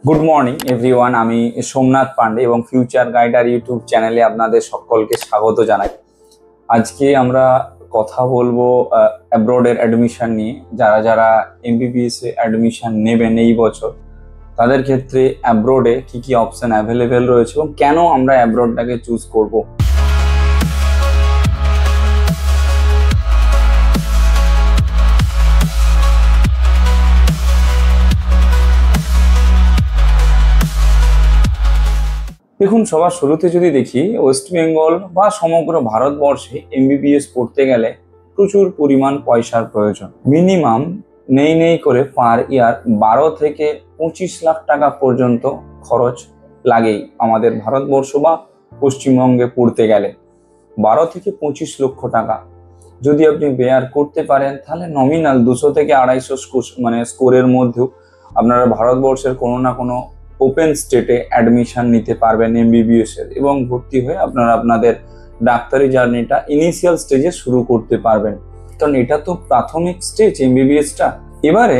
Good morning everyone, আমি সোমনাথ পান্ডে এবং future গাইডার YouTube চ্যানেলে আপনাদের সকলকে স্বাগত জানাই। আজকে আমরা কথা বলবো অ্যাব্রডের অ্যাডমিশন নিয়ে। যারা যারা এমবিবিএস এ অ্যাডমিশন নেবেন এই বছর, তাদের ক্ষেত্রে অ্যাব্রডে কি কি অপশন অ্যাভেলেবেল রয়েছে এবং কেন আমরা অ্যাব্রডটাকে চুজ করব। দেখুন, সবার শুরুতে যদি দেখি, ওয়েস্ট বেঙ্গল বা সমগ্র ভারতবর্ষে এমবিবিএস পড়তে গেলে প্রচুর পরিমাণ পয়সার প্রয়োজন। মিনিমাম নেই করে পার ইয়ার 12 থেকে 25 লাখ টাকা পর্যন্ত খরচ লাগেই আমাদের ভারতবর্ষ বা পশ্চিমবঙ্গে পড়তে গেলে। 12 থেকে 25 লক্ষ টাকা যদি আপনি বেয়ার করতে পারেন, তাহলে নমিনাল 200 থেকে 250 স্কোরের মধ্যেও আপনারা ভারতবর্ষের কোনো না কোনো ওপেন স্টেটে অ্যাডমিশন নিতে পারবেন এমবিবিএস এর, এবং ভর্তি হয়ে আপনারা আপনাদের ডাক্তারি জার্নিটা ইনিশিয়াল স্টেজে শুরু করতে পারবেন। কারণ এটা তো প্রাথমিক স্টেজ এমবিবিএসটা। এবারে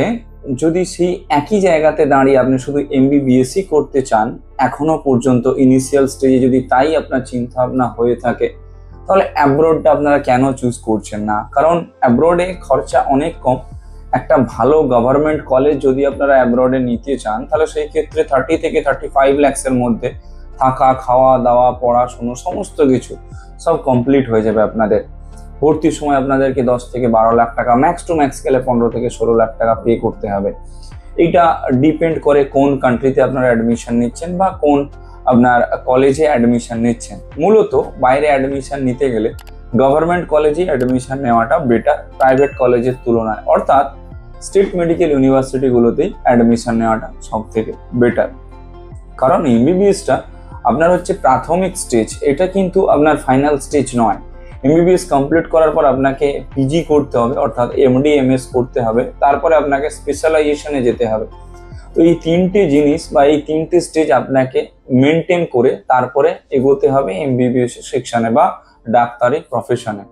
যদি সেই একই জায়গাতে দাঁড়িয়ে আপনি শুধু এমবিবিএসই করতে চান, এখনো পর্যন্ত ইনিশিয়াল স্টেজে যদি তাই আপনার চিন্তা ভাবনা হয়ে থাকে, তাহলে অ্যাব্রডটা আপনারা কেন চুজ করছেন না? কারণ অ্যাব্রডে খরচা অনেক কম। একটা ভালো গভর্নমেন্ট কলেজ যদি আপনারা অ্যাব্রডে নিতে চান, তাহলে সেই ক্ষেত্রে 30 থেকে 35 লাখসের মধ্যে থাকা, খাওয়া দাওয়া, পড়াশুনো সমস্ত কিছু সব কমপ্লিট হয়ে যাবে আপনাদের। ভর্তির সময় আপনাদেরকে 10 থেকে 12 লাখ টাকা, ম্যাক্স টু ম্যাক্স গেলে 15 থেকে 16 লাখ টাকা পে করতে হবে। এইটা ডিপেন্ড করে কোন কান্ট্রিতে আপনারা অ্যাডমিশন নিচ্ছেন বা কোন আপনার কলেজে অ্যাডমিশন নিচ্ছেন। মূলত বাইরে অ্যাডমিশন নিতে গেলে গভর্নমেন্ট কলেজে অ্যাডমিশন নেওয়াটা বেটার প্রাইভেট কলেজের তুলনায়, অর্থাৎ স্টেট মেডিকেল ইউনিভার্সিটিগুলোতেই অ্যাডমিশন নেওয়াটা সব থেকে বেটার। কারণ এমবিবিএসটা আপনার হচ্ছে প্রাথমিক স্টেজ, এটা কিন্তু আপনার ফাইনাল স্টেজ নয়। এমবিবিএস কমপ্লিট করার পর আপনাকে পিজি করতে হবে, অর্থাৎ এমডি এমএস করতে হবে, তারপরে আপনাকে স্পেশালাইজেশনে যেতে হবে। তো এই তিনটে জিনিস বা এই তিনটে স্টেজ আপনাকে মেনটেন করে তারপরে এগোতে হবে এমবিবিএস সেকশনে বা ডাক্তারি প্রফেশনে।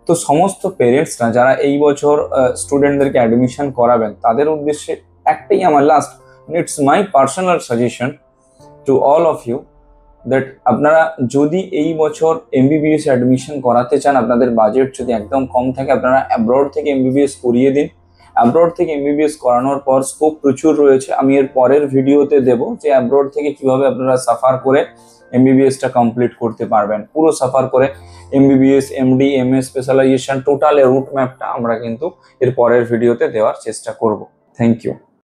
তো সমস্ত পেরেন্টসরা যারা এই বছর স্টুডেন্টদেরকে অ্যাডমিশন করাবেন, তাদের উদ্দেশ্যে একটাই আমার last, it's my personal suggestion to all of you, that আপনারা যদি এই বছর এমবিবিএস অ্যাডমিশন করাতে চান, আপনাদের বাজেট যদি একদম কম থাকে, আপনারা অ্যাব্রড থেকে এমবিবিএস করিয়ে দিন। অ্যাব্রড থেকে এমবিবিএস করানোর পর স্কোপ প্রচুর রয়েছে। আমি এর পরের ভিডিওতে দেব যে অ্যাব্রড থেকে কিভাবে আপনারা সাফার করে এমবিবিএসটা কমপ্লিট করতে পারবেন। পুরো সাফার করে MBBS, MD, MS, specialisation total route ম্যাপটা আমরা কিন্তু এর পরের ভিডিওতে দেওয়ার চেষ্টা করব। Thank you.